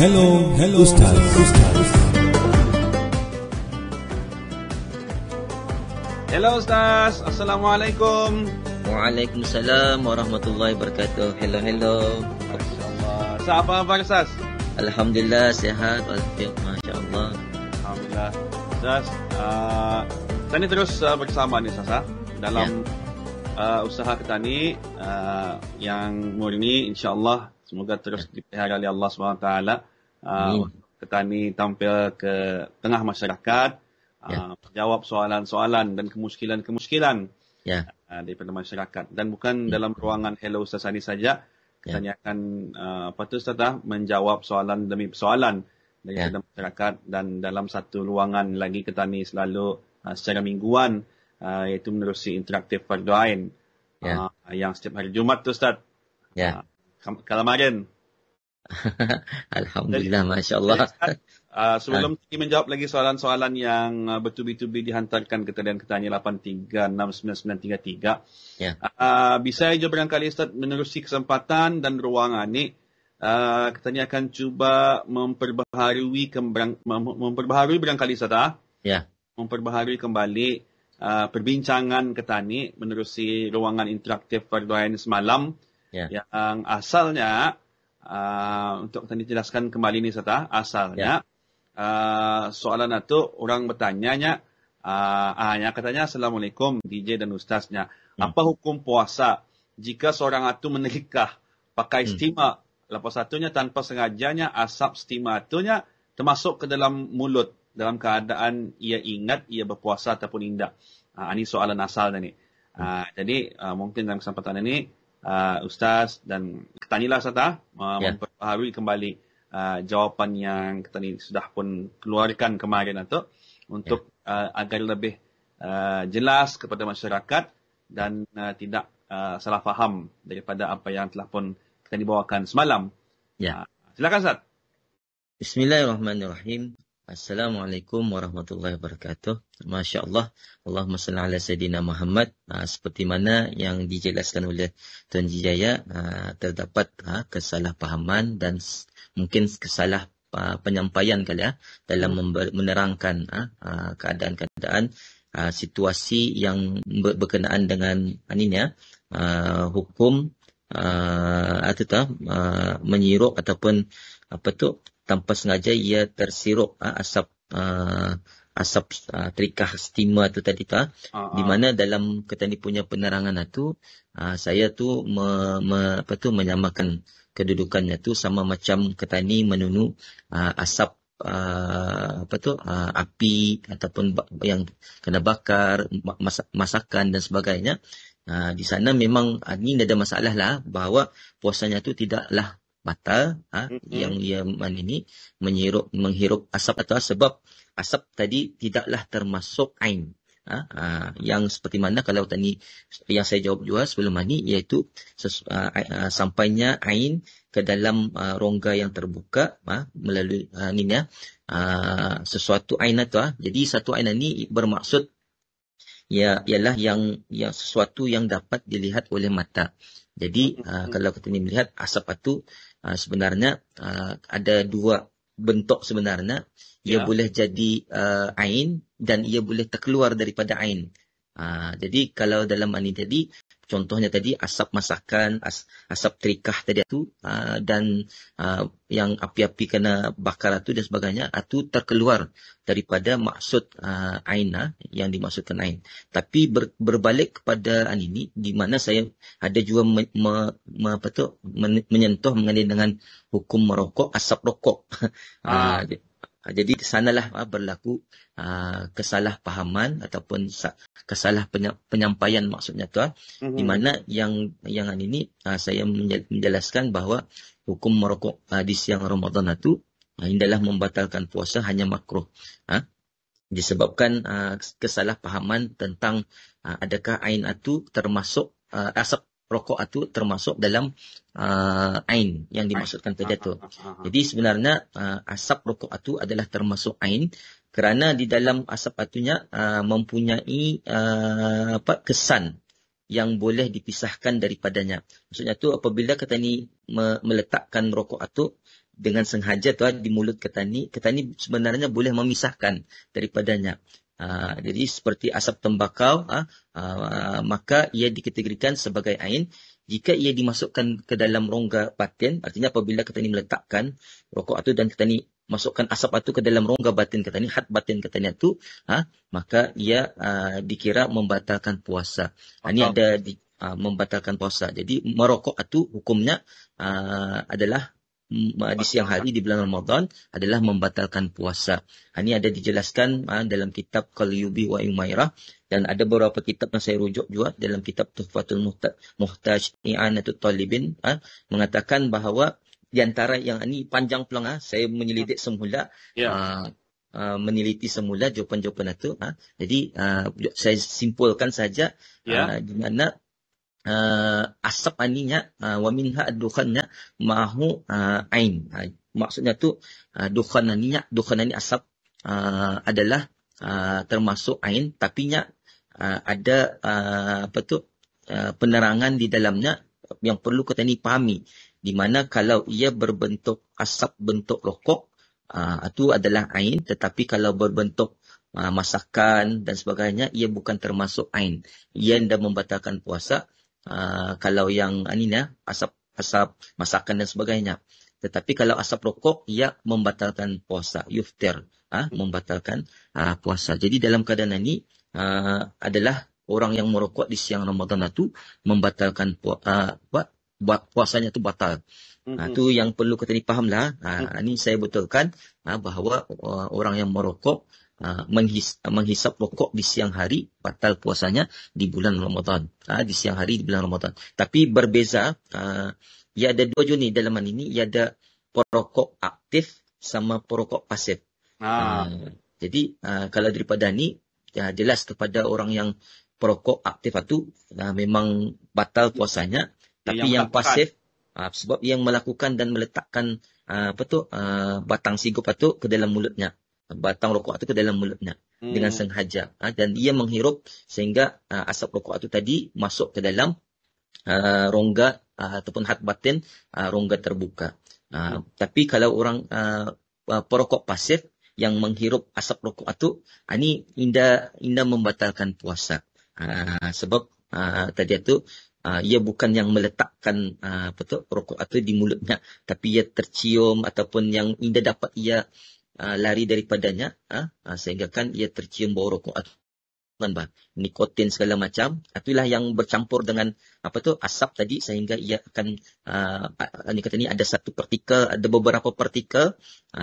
Hello Ustaz. Hello Ustaz, Assalamualaikum. Waalaikumsalam warahmatullahi wabarakatuh. Hello. MasyaAllah. Apa khabar Ustaz? Alhamdulillah sihat walafiat, masya-Allah. Alhamdulillah. Ustaz, kita ni terus bersama ni Ustaz dalam usaha kita ni yang murni, insya-Allah semoga terus dipelihara oleh Allah SWT. Kita ni tampil ke tengah masyarakat, jawab soalan-soalan dan kemuskilan-kemuskilan daripada masyarakat, dan bukan dalam ruangan Hello Ustaz ini saja. Kita ni akan Ustaz menjawab soalan demi soalan daripada masyarakat, dan dalam satu ruangan lagi kita ni selalu secara mingguan, iaitu menerusi interaktif Fardu Ain yang setiap hari Jumaat tu Ustaz. Kalamarin. Alhamdulillah, masya-Allah. Sebelum kita menjawab lagi soalan-soalan yang bertubi-tubi dihantarkan ke talian kita ni 83699933, bisa je barangkali Ustaz menerusi kesempatan dan ruangan ni, kita ni akan cuba memperbaharui barangkali Ustaz memperbaharui kembali perbincangan kita ni menerusi ruangan interaktif Fardu Ain semalam, yang asalnya untuk kita dijelaskan kembali ni Ustaz, asalnya soalan itu orang bertanyanya, katanya, Assalamualaikum DJ dan Ustaznya, apa hukum puasa jika seorang itu menikah pakai stima, lepas satunya tanpa sengajanya asap stima itunya termasuk ke dalam mulut dalam keadaan ia ingat ia berpuasa ataupun tidak. Ini soalan asalnya ni. Jadi mungkin dalam kesempatan ini Ustaz dan ketanilah Ustaz memperbaharui kembali jawapan yang kita ni sudah pun keluarkan kemarin itu, untuk agar lebih jelas kepada masyarakat dan tidak salah faham daripada apa yang telah pun kita dibawakan semalam. Silakan Ustaz. Bismillahirrahmanirrahim. Assalamualaikum warahmatullahi wabarakatuh. Masya Allah. Allahumma salli ala Sayyidina Muhammad. Seperti mana yang dijelaskan oleh Tuan Jijaya, terdapat kesalahpahaman dan mungkin penyampaian dalam menerangkan keadaan-keadaan situasi yang berkenaan dengan hukum menyirup ataupun tanpa sengaja ia tersirup asap trikah stima tu tadi di mana dalam ketani punya penerangan itu saya tu menyamakan kedudukannya tu sama macam ketani menunu asap api ataupun yang kena bakar, masakan dan sebagainya. Di sana memang ini ada masalah lah, bahawa puasanya tu tidaklah batal yang ia menghirup asap atau sebab asap tadi tidaklah termasuk ain. Yang seperti mana kalau tadi yang saya jawab juga sebelum ini, iaitu sampainya ain ke dalam rongga yang terbuka melalui sesuatu ain itu. Jadi satu ain ini bermaksud ialah yang sesuatu yang dapat dilihat oleh mata. Jadi kalau kita melihat asap itu sebenarnya ada dua bentuk sebenarnya. Ia boleh jadi ain dan ia boleh terkeluar daripada ain. Jadi kalau dalam ini tadi, contohnya tadi asap masakan, asap trikah tadi itu, dan yang api-api kena bakar itu dan sebagainya, itu terkeluar daripada maksud ain, yang dimaksudkan ain. Tapi berbalik kepada ini, di mana saya ada juga menyentuh mengenai dengan hukum merokok, asap rokok. Jadi di sanalah berlaku kesalahpahaman ataupun kesalah penyampaian maksudnya tu, di mana yang ini saya menjelaskan bahawa hukum merokok di siang Ramadan itu adalah membatalkan puasa, hanya makruh. Disebabkan kesalahpahaman tentang adakah ain itu termasuk asap rokok itu termasuk dalam ain yang dimaksudkan tadi tu. Jadi sebenarnya asap rokok itu adalah termasuk ain, kerana di dalam asap itunya mempunyai kesan yang boleh dipisahkan daripadanya. Maksudnya tu apabila kita ni meletakkan rokok itu dengan sengaja tu di mulut ketani sebenarnya boleh memisahkan daripadanya. Jadi seperti asap tembakau, maka ia dikategorikan sebagai ain. Jika ia dimasukkan ke dalam rongga batin, artinya apabila ketani meletakkan rokok itu dan ketani masukkan asap itu ke dalam rongga batin ketani, hat batin ketani itu, maka ia dikira membatalkan puasa. Ini ada membatalkan puasa. Jadi merokok itu hukumnya adalah di siang hari di bulan Ramadan adalah membatalkan puasa. Ini ada dijelaskan dalam kitab Qalyubi wa Umairah, dan ada beberapa kitab yang saya rujuk juga dalam kitab Tuhfatul Muhtaj I'anatut Talibin, mengatakan bahawa di antara yang ini panjang pulang, saya menyelidik semula, meneliti semula jawapan-jawapan itu. Jadi saya simpulkan saja di mana asap aninya wa minha ad-dukhannya mahu ain. Maksudnya tu dukhan ani asap adalah termasuk ain, tapi ada penerangan di dalamnya yang perlu kita ni pahami, di mana kalau ia berbentuk asap bentuk rokok itu adalah ain, tetapi kalau berbentuk masakan dan sebagainya ia bukan termasuk ain, ia hendak membatalkan puasa. Kalau yang asap masakan dan sebagainya. Tetapi kalau asap rokok, ia membatalkan puasa, yuftir, membatalkan puasa. Jadi dalam keadaan ini adalah orang yang merokok di siang Ramadan itu membatalkan puasanya itu batal. Itu yang perlu kita dipahamlah. Ini saya betulkan bahawa orang yang merokok menghisap rokok di siang hari batal puasanya di bulan Ramadan. Di siang hari di bulan Ramadan. Tapi berbeza, ia ada dua jenis dalam ini. Ia ada perokok aktif sama perokok pasif. Jadi kalau daripada ni jelas kepada orang yang perokok aktif itu memang batal puasanya. Tapi yang pasif sebab yang melakukan dan meletakkan batang sirup itu ke dalam mulutnya. Batang rokok itu ke dalam mulutnya dengan sengaja, dan ia menghirup sehingga asap rokok itu tadi masuk ke dalam rongga ataupun hat batin rongga terbuka. Tapi kalau orang perokok pasif yang menghirup asap rokok itu, ini indah membatalkan puasa. Sebab tadi itu ia bukan yang meletakkan rokok itu di mulutnya, tapi ia tercium ataupun yang indah dapat ia lari daripadanya, sehingga kan ia tercium bau rokok atau nikotin segala macam, itulah yang bercampur dengan asap tadi, sehingga ia akan ini ada satu partikel, ada beberapa partikel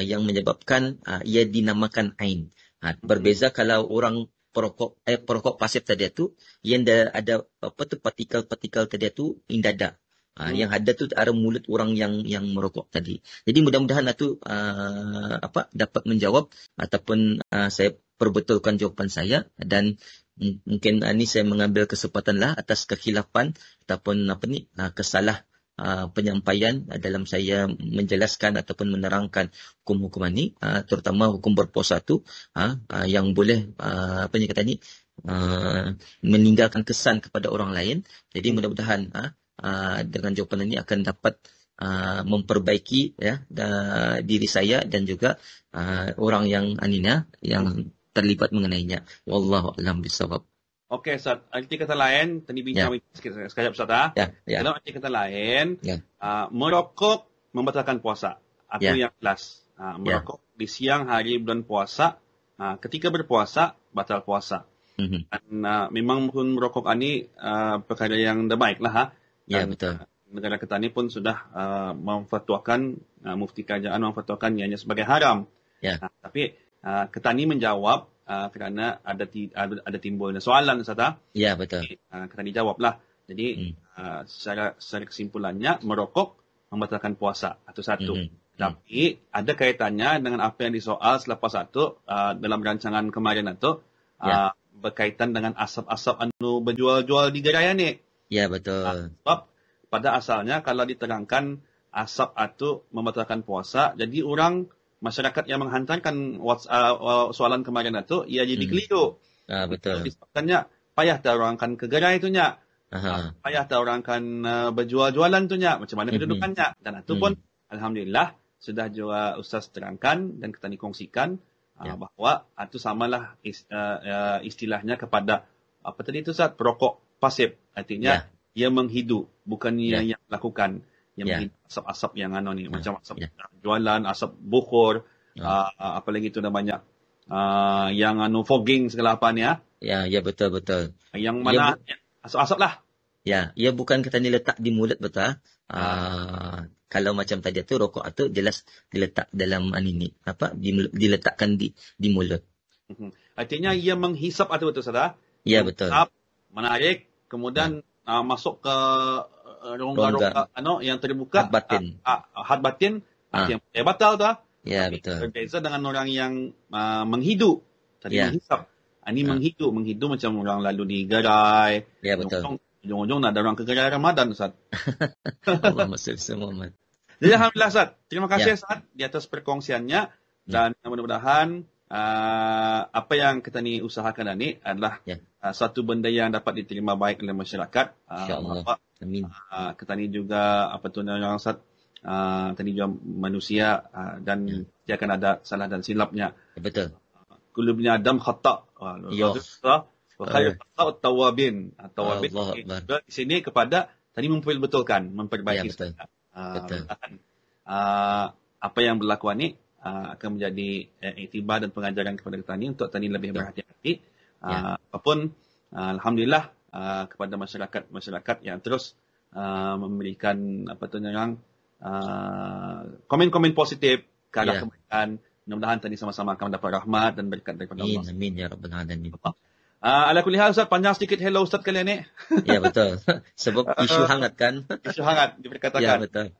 yang menyebabkan ia dinamakan ain. Berbeza kalau orang perokok pasif tadi itu, yang ada partikel-partikel tadi itu indah ada. Yang ada tu arah mulut orang yang merokok tadi. Jadi mudah-mudahan itu dapat menjawab ataupun saya perbetulkan jawapan saya, dan mungkin ini saya mengambil kesempatan atas kekhilafan ataupun kesalah penyampaian dalam saya menjelaskan ataupun menerangkan hukum-hukum ini, terutama hukum berpuasa itu yang boleh meninggalkan kesan kepada orang lain. Jadi mudah-mudahan dengan jawapan ini akan dapat memperbaiki diri saya dan juga orang yang yang terlibat mengenainya. Wallahu a'lam bishawab. Okey Ustaz, arti kata lain tadi bincang sekejap Ustaz. Dalam arti kata lain, merokok membatalkan puasa. Atau yang jelas, merokok di siang hari bulan puasa, ketika berpuasa batal puasa. Dan memang pun merokok ini perkara yang baiklah. Ya, betul. Negara kita ni pun sudah memfatwakan, mufti kerajaan memfatwakan ianya sebagai haram. Tapi kita ni menjawab kerana ada timbul soalan, Ustaz. Ya, betul. Kita dijawablah. Jadi secara kesimpulannya merokok membatalkan puasa itu satu. Tapi ada kaitannya dengan apa yang disoal selepas itu dalam rancangan kemarin itu berkaitan dengan asap-asap anu berjual-jual di gerai ni. Ya, betul. Sebab pada asalnya kalau diterangkan asap itu membatalkan puasa, jadi orang masyarakat yang menghantarkan soalan kemarin itu ia jadi keliru. Betul. Disebabkannya payah terorangkan ke gerai tu nya. Payah terorangkan berjual-jualan tu nya, macam mana kedudukannya. Dan itu pun alhamdulillah sudah juga Ustaz terangkan dan kita kongsikan bahawa itu samalah istilahnya kepada apa tadi itu Ustaz, perokok pasif. Artinya ia menghidu, bukannya yang melakukan yang menghidu asap-asap yang macam asap jualan, asap bukhur, apalagi itu namanya yang fogging segala apa ni Ya, betul. Yang mana asap-asap lah. Ya, ia bukan kita ni letak di mulut, betul. Kalau macam tadi tu rokok tu jelas diletak dalam diletakkan di mulut. Artinya ia menghisap atau betul Ustaz? Ya, betul. Hisap, menarik, kemudian masuk ke rongga yang terbuka, had batin. Had batin, yang batal tu. Ya, betul. Berbeza dengan orang yang menghidu. Tadi menghisap. Ini menghidu macam orang lalu di gerai. Ya, betul. Ujung-ujung nak ada orang ke gerai Ramadan, Ustaz. Allahumma salli ala Muhammad. Jadi Alhamdulillah, Ustaz. Terima kasih, Ustaz, di atas perkongsiannya. Dan mudah-mudahan apa yang kita ni usahakan ni adalah satu benda yang dapat diterima baik oleh masyarakat. InsyaAllah. Amin. Kita ni juga, Ustaz, tadi juga manusia dan dia akan ada salah dan silapnya. Betul. Kullu bni Adam khata'. Wa khairu khata'ut tawabin. Tawabin di sini kepada tadi memperbaiki. Betul. Apa yang berlaku ni akan menjadi iktibar dan pengajaran kepada kita ni untuk tadi lebih berhati-hati. Apapun alhamdulillah kepada masyarakat yang terus memberikan komen-komen positif ke arah kebaikan. Mudah-mudahan tadi sama-sama akan mendapat rahmat dan berkat daripada Allah. Amin ya rabbal alamin. Ala kulli hal Ustaz, panjang sedikit hello Ustaz kalian ni. Ya, betul. Sebab isu hangat kan. Isu hangat diperkatakan. Ya, betul.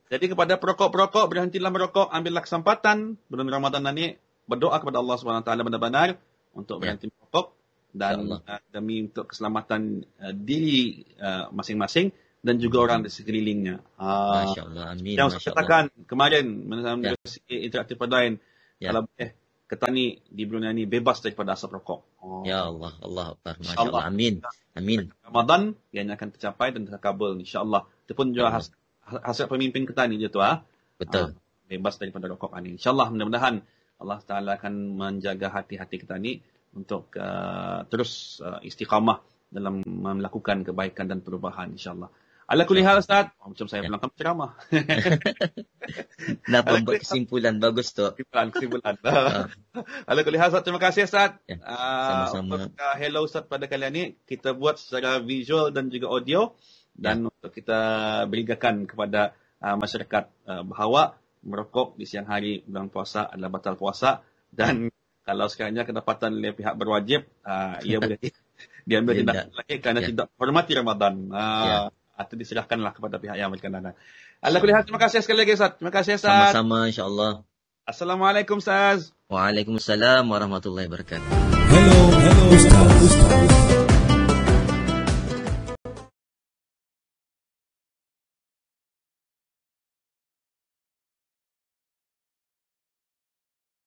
Jadi kepada perokok-perokok, berhentilah merokok, ambillah kesempatan bulan Ramadan ini, berdoa kepada Allah SWT benar-benar untuk berhenti merokok dan demi untuk keselamatan diri masing-masing dan juga orang di sekelilingnya. Masya-Allah, amin. Yang saya katakan kemarin melalui interaktif lain, kalau boleh kita ni di Brunei ni bebas daripada asap rokok. Ya Allah, Allah Akbar. Masya-Allah, amin. Amin. Ramadan ianya akan tercapai dan terkabul insya-Allah. Itu pun juga hasil pemimpin kita ni je tu Betul. Bebas daripada rokok ni. Insya-Allah mudah-mudahan Allah Taala akan menjaga hati-hati kita ni untuk terus istiqamah dalam melakukan kebaikan dan perubahan insya-Allah. Ala kulli hal Ustaz, macam saya bilang ceramah. Nak membuat kesimpulan bagus tu. Kesimpulan. Ala kulli hal Ustaz, terima kasih Ustaz. Sama-sama. Hello Ustaz pada kalian ni kita buat secara visual dan juga audio dan untuk kita berikan kepada masyarakat bahawa merokok di siang hari bulan puasa adalah batal puasa dan kalau sekiranya kedapatan oleh pihak berwajib ia boleh diambil tindakan lagi kerana tidak hormati Ramadan. Atau diserahkanlah kepada pihak yang berkenaan. Allah kulli hal, terima kasih sekali lagi Ustaz. Terima kasih Ustaz. Sama-sama insya-Allah. Assalamualaikum Ustaz. Waalaikumsalam warahmatullahi wabarakatuh. Hello Ustaz.